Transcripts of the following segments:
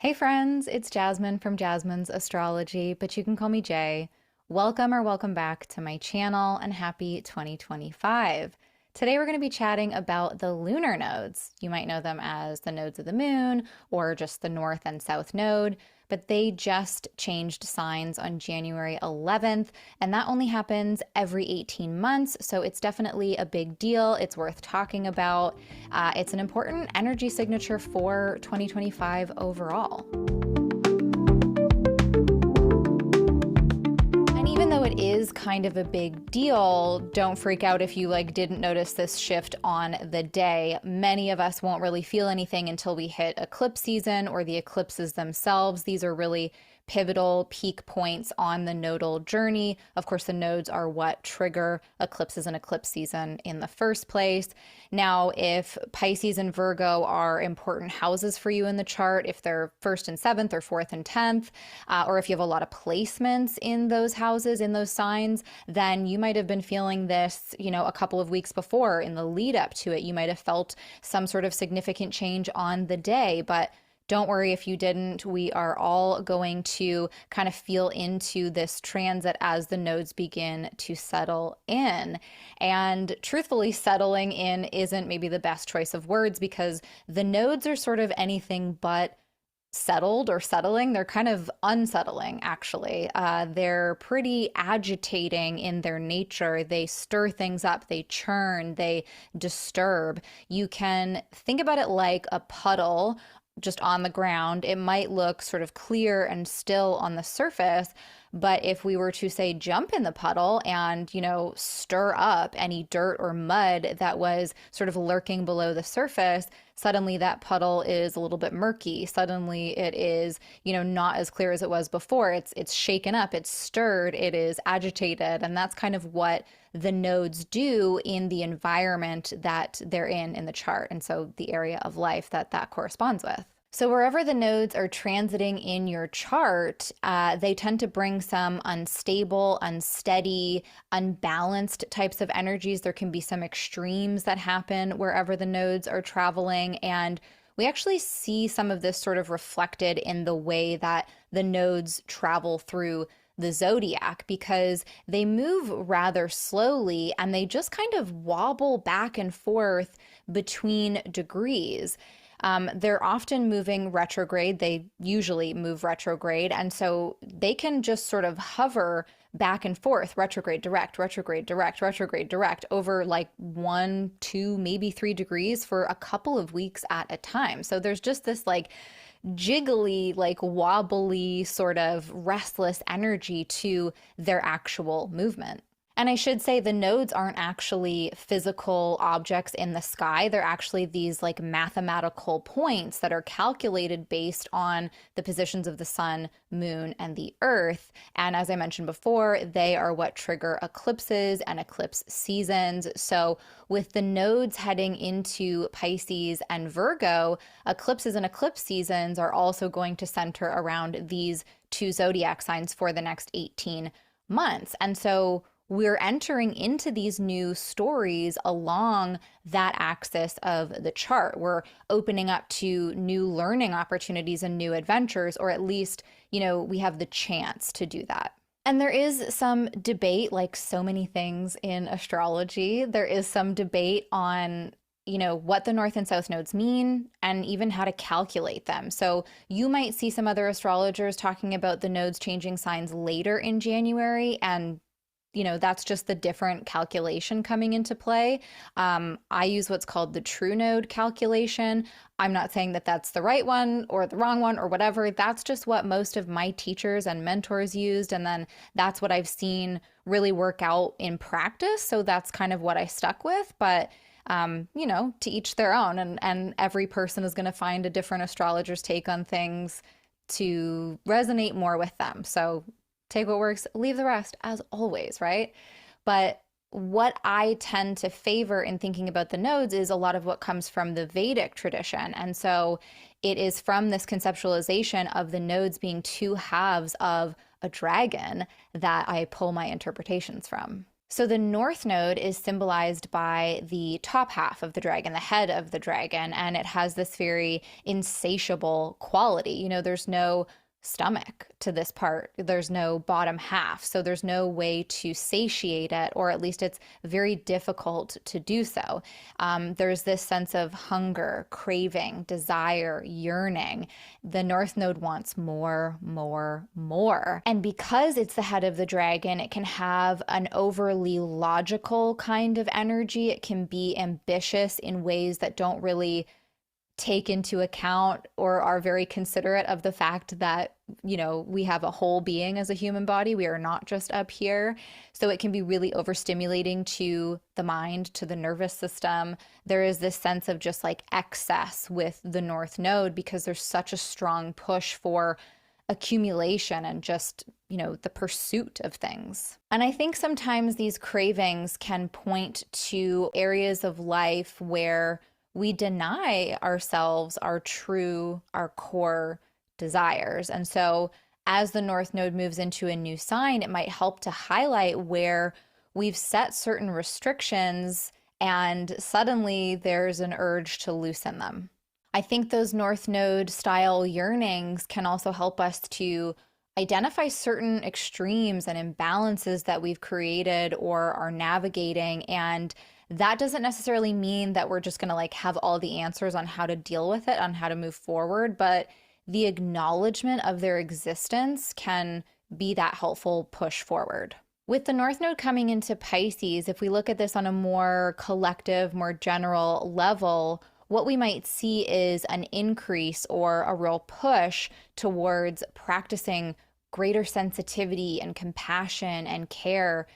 Hey friends, it's Jasmine from Jasmine's Astrology, but you can call me Jay. Welcome back to my channel and happy 2025. Today we're going to be chatting about the lunar nodes. You might know them as the nodes of the moon or just the north and south node, but they just changed signs on January 11th, and that only happens every 18 months, so it's definitely a big deal. It's worth talking about. It's an important energy signature for 2025 overall. Even though it is kind of a big deal, don't freak out if you didn't notice this shift on the day. Many of us won't really feel anything until we hit eclipse season or the eclipses themselves. These are really pivotal peak points on the nodal journey. Of course, the nodes are what trigger eclipses and eclipse season in the first place. Now, if Pisces and Virgo are important houses for you in the chart, if they're first and seventh or fourth and 10th, or if you have a lot of placements in those houses, in those signs, then you might have been feeling this, a couple of weeks before in the lead up to it. You might have felt some sort of significant change on the day, but don't worry if you didn't. We are all going to kind of feel into this transit as the nodes begin to settle in. And truthfully, settling in isn't maybe the best choice of words because the nodes are sort of anything but settled or settling. They're kind of unsettling, actually. They're pretty agitating in their nature. They stir things up, they churn, they disturb. You can think about it like a puddle just on the ground. It might look sort of clear and still on the surface, but if we were to say jump in the puddle and, stir up any dirt or mud that was sort of lurking below the surface, suddenly that puddle is a little bit murky. Suddenly it is, not as clear as it was before. It's shaken up, it's stirred, it is agitated, and that's kind of what the nodes do in the environment that they're in the chart, and so the area of life that corresponds with. So wherever the nodes are transiting in your chart, they tend to bring some unstable, unsteady, unbalanced types of energies. There can be some extremes that happen wherever the nodes are traveling, and we actually see some of this sort of reflected in the way that the nodes travel through the zodiac, because they move rather slowly and they just kind of wobble back and forth between degrees. They're often moving retrograde. They usually move retrograde. And so they can just sort of hover back and forth, retrograde, direct, retrograde, direct, retrograde, direct, over like 1, 2, maybe 3 degrees for a couple of weeks at a time. So there's just this jiggly, wobbly, sort of restless energy to their actual movement. And I should say the nodes aren't actually physical objects in the sky. They're actually these mathematical points that are calculated based on the positions of the sun, moon, and the earth. And as I mentioned before, they are what trigger eclipses and eclipse seasons. So with the nodes heading into Pisces and Virgo, eclipses and eclipse seasons are also going to center around these 2 zodiac signs for the next 18 months. And so we're entering into these new stories along that axis of the chart. We're opening up to new learning opportunities and new adventures, or at least, we have the chance to do that. And there is some debate, like so many things in astrology, there is some debate on what the north and south nodes mean and even how to calculate them. So you might see some other astrologers talking about the nodes changing signs later in January, and that's just the different calculation coming into play. I use what's called the true node calculation. I'm not saying that that's the right one or the wrong one or whatever. That's just what most of my teachers and mentors used. And then that's what I've seen really work out in practice. So that's kind of what I stuck with. But to each their own. And every person is going to find a different astrologer's take on things to resonate more with them. So take what works, leave the rest, as always, right? But what I tend to favor in thinking about the nodes is a lot of what comes from the Vedic tradition. And so it is from this conceptualization of the nodes being 2 halves of a dragon that I pull my interpretations from. So the North Node is symbolized by the top half of the dragon, the head of the dragon, and it has this very insatiable quality. There's no stomach to this part, there's no bottom half, so there's no way to satiate it, or at least it's very difficult to do so. There's this sense of hunger, craving, desire, yearning. The North Node wants more, more, more. And because it's the head of the dragon, it can have an overly logical kind of energy. It can be ambitious in ways that don't really take into account or are very considerate of the fact that, we have a whole being as a human body. We are not just up here. So it can be really overstimulating to the mind, to the nervous system. There is this sense of just like excess with the North Node because there's such a strong push for accumulation and just, the pursuit of things. And I think sometimes these cravings can point to areas of life where we deny ourselves our core desires. And so as the North Node moves into a new sign, it might help to highlight where we've set certain restrictions and suddenly there's an urge to loosen them. I think those North Node style yearnings can also help us to identify certain extremes and imbalances that we've created or are navigating. And that doesn't necessarily mean that we're just going to like have all the answers on how to deal with it, on how to move forward, but the acknowledgement of their existence can be that helpful push forward. With the North Node coming into Pisces, if we look at this on a more collective, more general level, what we might see is an increase or a real push towards practicing greater sensitivity and compassion and care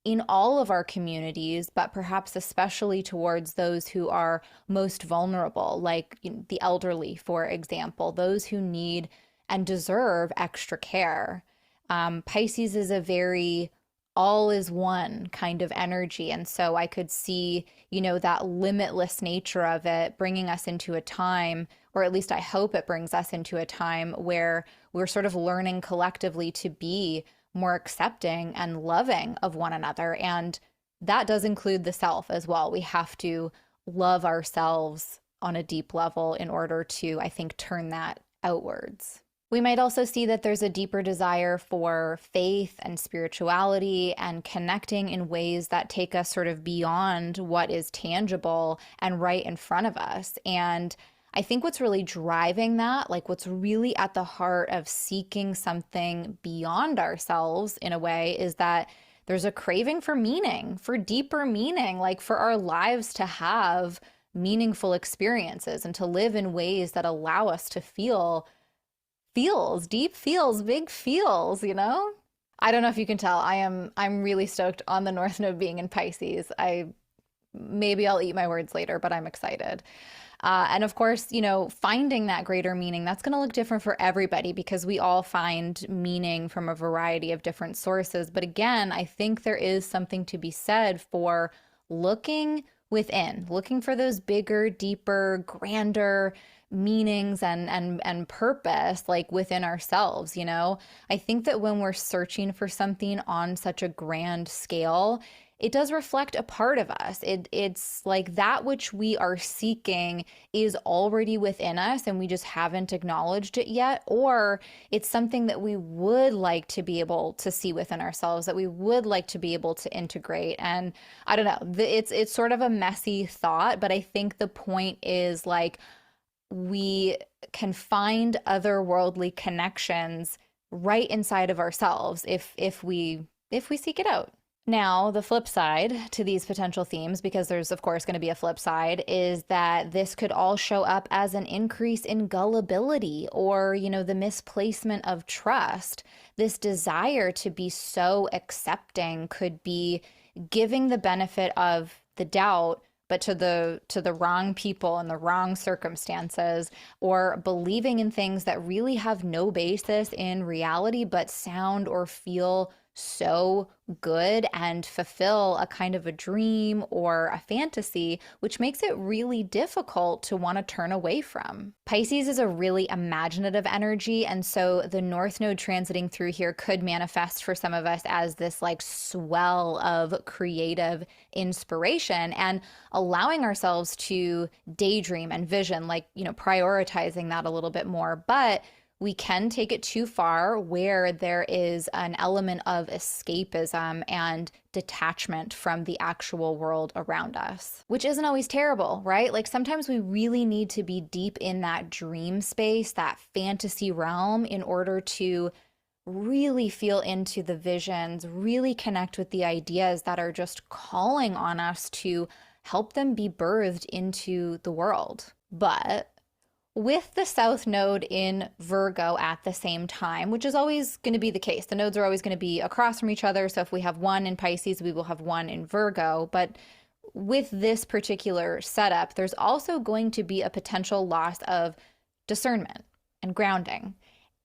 in all of our communities, but perhaps especially towards those who are most vulnerable, like the elderly, for example, those who need and deserve extra care. Pisces is a very all is one kind of energy. And so I could see, that limitless nature of it bringing us into a time, or at least I hope it brings us into a time where we're sort of learning collectively to be more accepting and loving of one another. And that does include the self as well. We have to love ourselves on a deep level in order to, I think, turn that outwards. We might also see that there's a deeper desire for faith and spirituality and connecting in ways that take us sort of beyond what is tangible and right in front of us. And I think what's really driving that, like what's really at the heart of seeking something beyond ourselves in a way, is that there's a craving for meaning, for deeper meaning, like for our lives to have meaningful experiences and to live in ways that allow us to feel feels, deep feels, big feels, I don't know if you can tell, I'm really stoked on the North Node being in Pisces. Maybe I'll eat my words later, but I'm excited. And of course, finding that greater meaning, that's going to look different for everybody because we all find meaning from a variety of different sources. But again, I think there is something to be said for looking within, looking for those bigger, deeper, grander meanings and purpose like within ourselves. I think that when we're searching for something on such a grand scale, it does reflect a part of us. It's like that which we are seeking is already within us and we just haven't acknowledged it yet, or it's something that we would like to be able to see within ourselves, that we would like to be able to integrate. And I don't know, it's sort of a messy thought, but I think the point is like we can find otherworldly connections right inside of ourselves if we seek it out. Now, the flip side to these potential themes, because there's of course going to be a flip side, is that this could all show up as an increase in gullibility or, the misplacement of trust. This desire to be so accepting could be giving the benefit of the doubt, but to the wrong people and the wrong circumstances, or believing in things that really have no basis in reality, but sound or feel so good and fulfill a kind of a dream or a fantasy, which makes it really difficult to want to turn away from. Pisces is a really imaginative energy, and so the North Node transiting through here could manifest for some of us as this like swell of creative inspiration and allowing ourselves to daydream and vision, like, prioritizing that a little bit more. But we can take it too far where there is an element of escapism and detachment from the actual world around us, which isn't always terrible, right? Like sometimes we really need to be deep in that dream space, that fantasy realm, in order to really feel into the visions, really connect with the ideas that are just calling on us to help them be birthed into the world. But with the South Node in Virgo at the same time, which is always going to be the case. The nodes are always going to be across from each other. So if we have one in Pisces, we will have one in Virgo. But with this particular setup, there's also going to be a potential loss of discernment and grounding.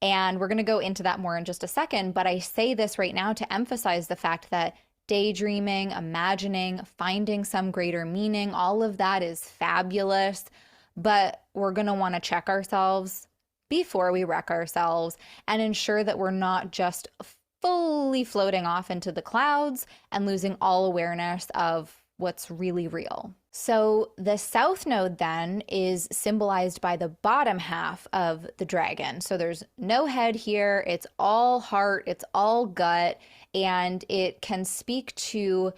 And we're going to go into that more in just a second. But I say this right now to emphasize the fact that daydreaming, imagining, finding some greater meaning, all of that is fabulous. But we're going to want to check ourselves before we wreck ourselves and ensure that we're not just fully floating off into the clouds and losing all awareness of what's really real. So the South Node then is symbolized by the bottom half of the dragon. So there's no head here. It's all heart. It's all gut. And it can speak to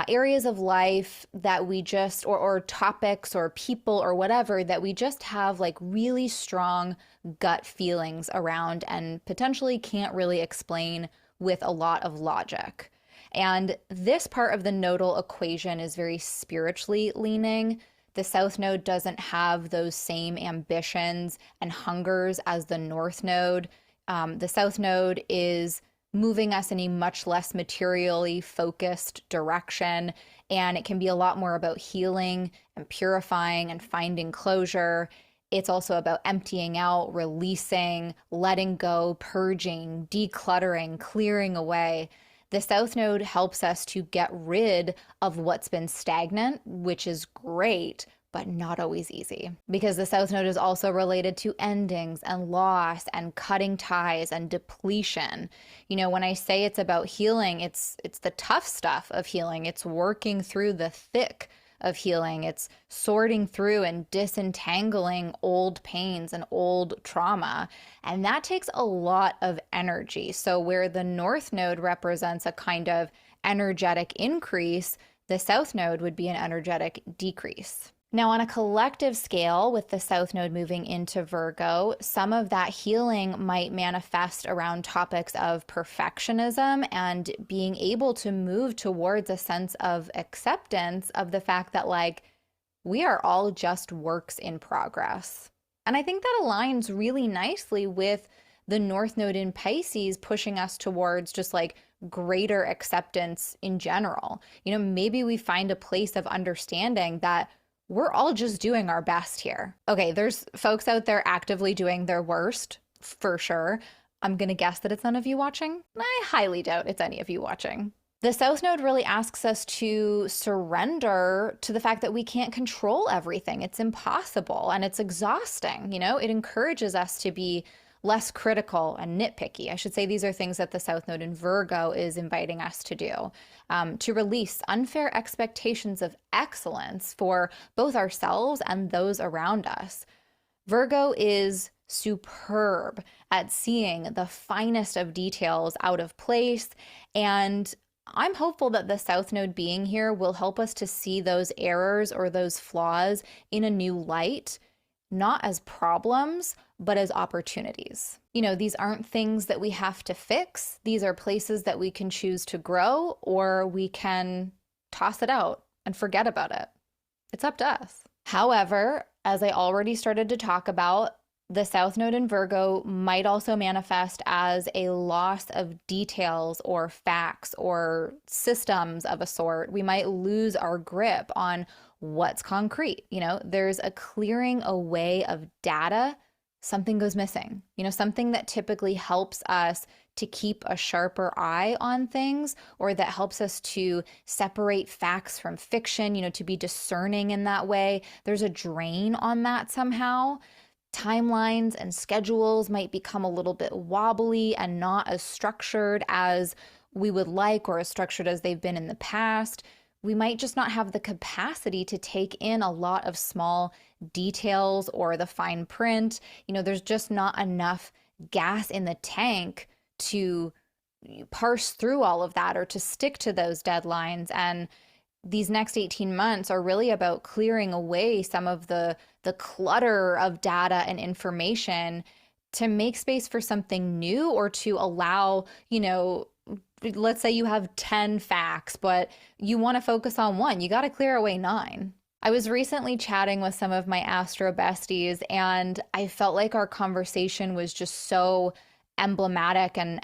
areas of life that we just, or topics or people or whatever, that we just have like really strong gut feelings around and potentially can't really explain with a lot of logic. And this part of the nodal equation is very spiritually leaning. The South Node doesn't have those same ambitions and hungers as the North Node. The South Node is moving us in a much less materially focused direction. And it can be a lot more about healing and purifying and finding closure. It's also about emptying out, releasing, letting go, purging, decluttering, clearing away. The South Node helps us to get rid of what's been stagnant, which is great, but not always easy, because the South Node is also related to endings and loss and cutting ties and depletion. When I say it's about healing, it's the tough stuff of healing. It's working through the thick of healing. It's sorting through and disentangling old pains and old trauma. And that takes a lot of energy. So where the North Node represents a kind of energetic increase, the South Node would be an energetic decrease. Now, on a collective scale, with the South Node moving into Virgo, some of that healing might manifest around topics of perfectionism and being able to move towards a sense of acceptance of the fact that, like, we are all just works in progress. And I think that aligns really nicely with the North Node in Pisces pushing us towards just like greater acceptance in general. Maybe we find a place of understanding that we're all just doing our best here. Okay, there's folks out there actively doing their worst, for sure. I'm going to guess that it's none of you watching. I highly doubt it's any of you watching. The South Node really asks us to surrender to the fact that we can't control everything. It's impossible and it's exhausting. It encourages us to be less critical and nitpicky. I should say these are things that the South Node in Virgo is inviting us to do, to release unfair expectations of excellence for both ourselves and those around us. Virgo is superb at seeing the finest of details out of place, and I'm hopeful that the South Node being here will help us to see those errors or those flaws in a new light, not as problems, but as opportunities. These aren't things that we have to fix. These are places that we can choose to grow, or we can toss it out and forget about it. It's up to us. However, as I already started to talk about, the South Node in Virgo might also manifest as a loss of details or facts or systems of a sort. We might lose our grip on what's concrete. There's a clearing away of data something goes missing. Something that typically helps us to keep a sharper eye on things, or that helps us to separate facts from fiction, to be discerning in that way. There's a drain on that somehow. Timelines and schedules might become a little bit wobbly and not as structured as we would like, or as structured as they've been in the past. We might just not have the capacity to take in a lot of small details or the fine print. There's just not enough gas in the tank to parse through all of that or to stick to those deadlines. And these next 18 months are really about clearing away some of the clutter of data and information to make space for something new, or to allow, let's say you have 10 facts, but you want to focus on one. You got to clear away 9. I was recently chatting with some of my astro besties, and I felt like our conversation was just so emblematic and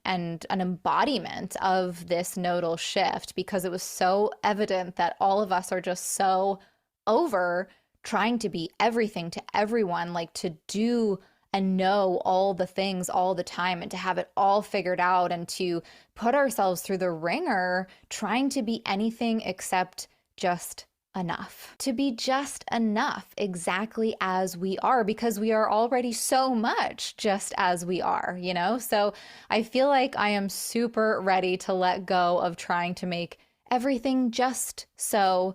an embodiment of this nodal shift, because it was so evident that all of us are just so over trying to be everything to everyone, like to do and know all the things all the time, and to have it all figured out, and to put ourselves through the ringer trying to be anything except just enough. To be just enough, exactly as we are, because we are already so much just as we are, So I feel like I am super ready to let go of trying to make everything just so,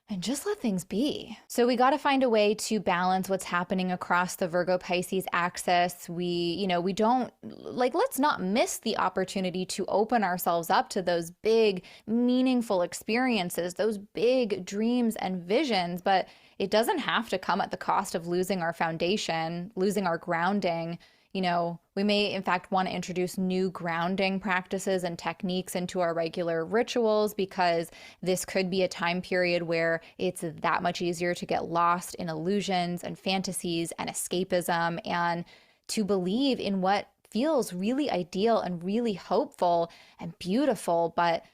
and just let things be. So we got to find a way to balance what's happening across the Virgo Pisces axis. We don't, let's not miss the opportunity to open ourselves up to those big, meaningful experiences, those big dreams and visions, but it doesn't have to come at the cost of losing our foundation, losing our grounding. We may, in fact, want to introduce new grounding practices and techniques into our regular rituals, because this could be a time period where it's that much easier to get lost in illusions and fantasies and escapism, and to believe in what feels really ideal and really hopeful and beautiful, but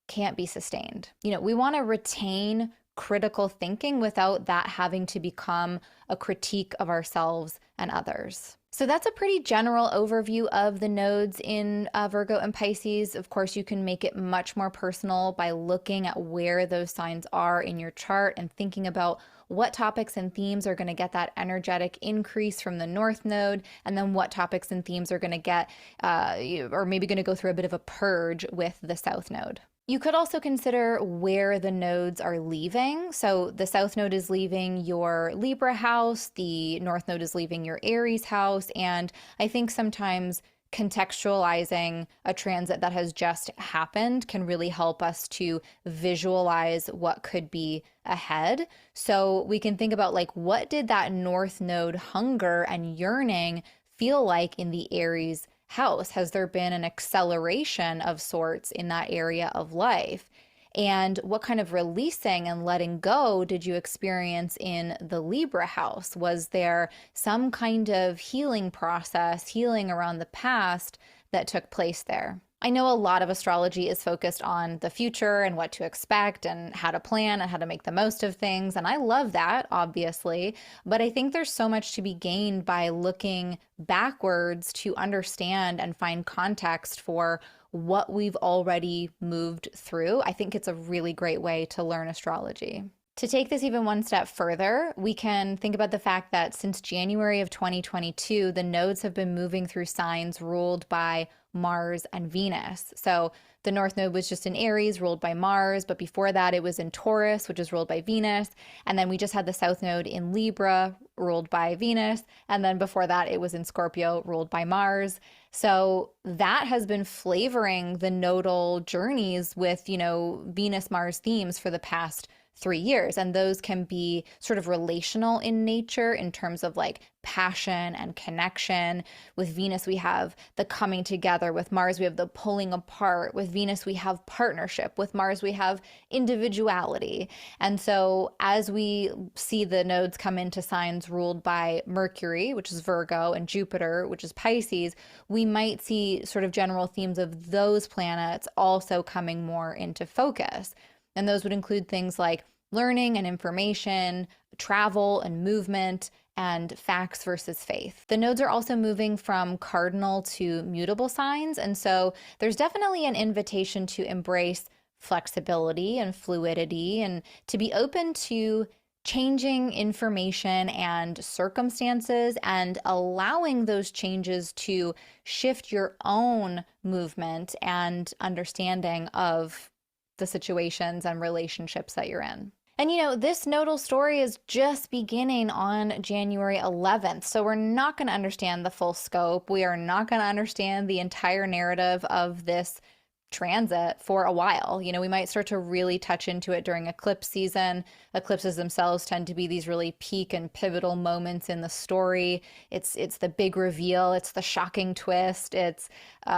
can't be sustained. We want to retain critical thinking without that having to become a critique of ourselves and others. So that's a pretty general overview of the nodes in Virgo and Pisces. Of course, you can make it much more personal by looking at where those signs are in your chart and thinking about what topics and themes are going to get that energetic increase from the North Node, and then what topics and themes are going to get, or maybe going to go through a bit of a purge with the South Node. You could also consider where the nodes are leaving. So the South Node is leaving your Libra house, the North Node is leaving your Aries house, and I think sometimes contextualizing a transit that has just happened can really help us to visualize what could be ahead. So we can think about, what did that North Node hunger and yearning feel like in the Aries house? Has there been an acceleration of sorts in that area of life? And what kind of releasing and letting go did you experience in the Libra house? Was there some kind of healing process, healing around the past that took place there? I know a lot of astrology is focused on the future and what to expect and how to plan and how to make the most of things. And I love that, obviously. But I think there's so much to be gained by looking backwards to understand and find context for what we've already moved through. I think it's a really great way to learn astrology. To take this even one step further, we can think about the fact that since January of 2022, the nodes have been moving through signs ruled by Mars and Venus. So the North Node was just in Aries, ruled by Mars, but before that it was in Taurus, which is ruled by Venus. And then we just had the South Node in Libra, ruled by Venus. And then before that it was in Scorpio, ruled by Mars. So that has been flavoring the nodal journeys with, Venus-Mars themes for the past 3 years. And those can be sort of relational in nature in terms of passion and connection. With Venus, we have the coming together. With Mars, we have the pulling apart. With Venus, we have partnership. With Mars, we have individuality. And so as we see the nodes come into signs ruled by Mercury, which is Virgo, and Jupiter, which is Pisces, we might see sort of general themes of those planets also coming more into focus. And those would include things like learning and information, travel and movement, and facts versus faith. The nodes are also moving from cardinal to mutable signs, and so there's definitely an invitation to embrace flexibility and fluidity and to be open to changing information and circumstances and allowing those changes to shift your own movement and understanding of the situations and relationships that you're in. And you know, this nodal story is just beginning on January 11th, so we're not going to understand the full scope. We are not going to understand the entire narrative of this transit for a while. You know, we might start to really touch into it during eclipse season. Eclipses themselves tend to be these really peak and pivotal moments in the story. It's the big reveal, it's the shocking twist, it's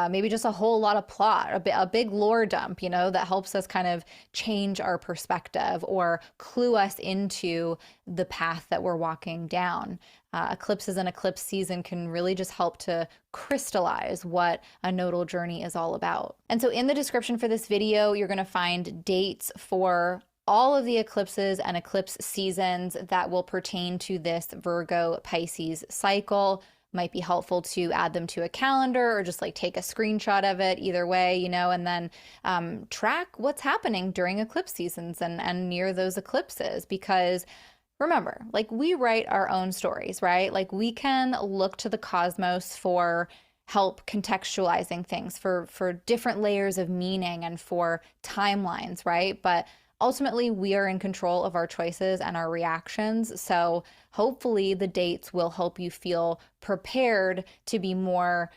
maybe just a whole lot of plot, a big lore dump, you know, that helps us kind of change our perspective or clue us into the path that we're walking down. Eclipses and eclipse season can really just help to crystallize what a nodal journey is all about. And so in the description for this video, you're going to find dates for all of the eclipses and eclipse seasons that will pertain to this Virgo Pisces cycle. Might be helpful to add them to a calendar or just like take a screenshot of it, either way, you know, and then track what's happening during eclipse seasons and near those eclipses, because remember, like, we write our own stories, right? Like, we can look to the cosmos for help contextualizing things, for different layers of meaning and for timelines, right? But ultimately, we are in control of our choices and our reactions. So hopefully the dates will help you feel prepared to be more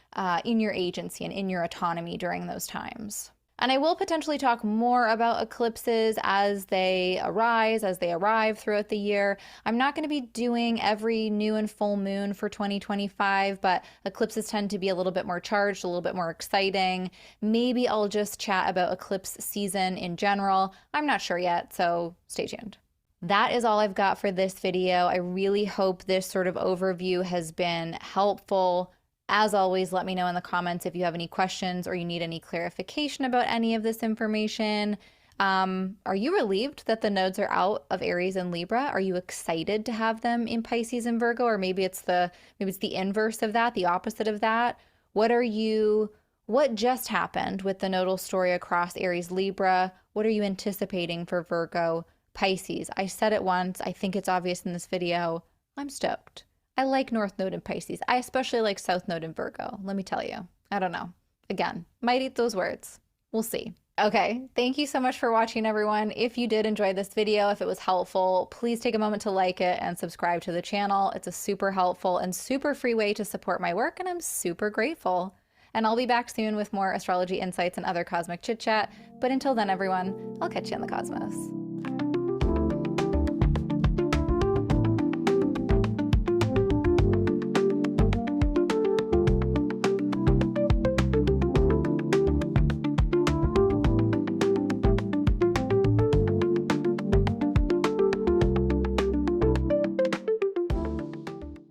in your agency and in your autonomy during those times. And I will potentially talk more about eclipses as they arise, as they arrive throughout the year. I'm not going to be doing every new and full moon for 2025, but eclipses tend to be a little bit more charged, a little bit more exciting. Maybe I'll just chat about eclipse season in general. I'm not sure yet, so stay tuned. That is all I've got for this video. I really hope this sort of overview has been helpful. As always, let me know in the comments if you have any questions or you need any clarification about any of this information. Are you relieved that the nodes are out of Aries and Libra? Are you excited to have them in Pisces and Virgo? Or maybe it's the inverse of that, the opposite of that. What just happened with the nodal story across Aries, Libra? What are you anticipating for Virgo, Pisces? I said it once, I think it's obvious in this video. I'm stoked. I like North Node in Pisces. I especially like South Node in Virgo. Let me tell you. I don't know. Again, might eat those words. We'll see. Okay, thank you so much for watching, everyone. If you did enjoy this video, if it was helpful, please take a moment to like it and subscribe to the channel. It's a super helpful and super free way to support my work, and I'm super grateful. And I'll be back soon with more astrology insights and other cosmic chit chat. But until then, everyone, I'll catch you in the cosmos.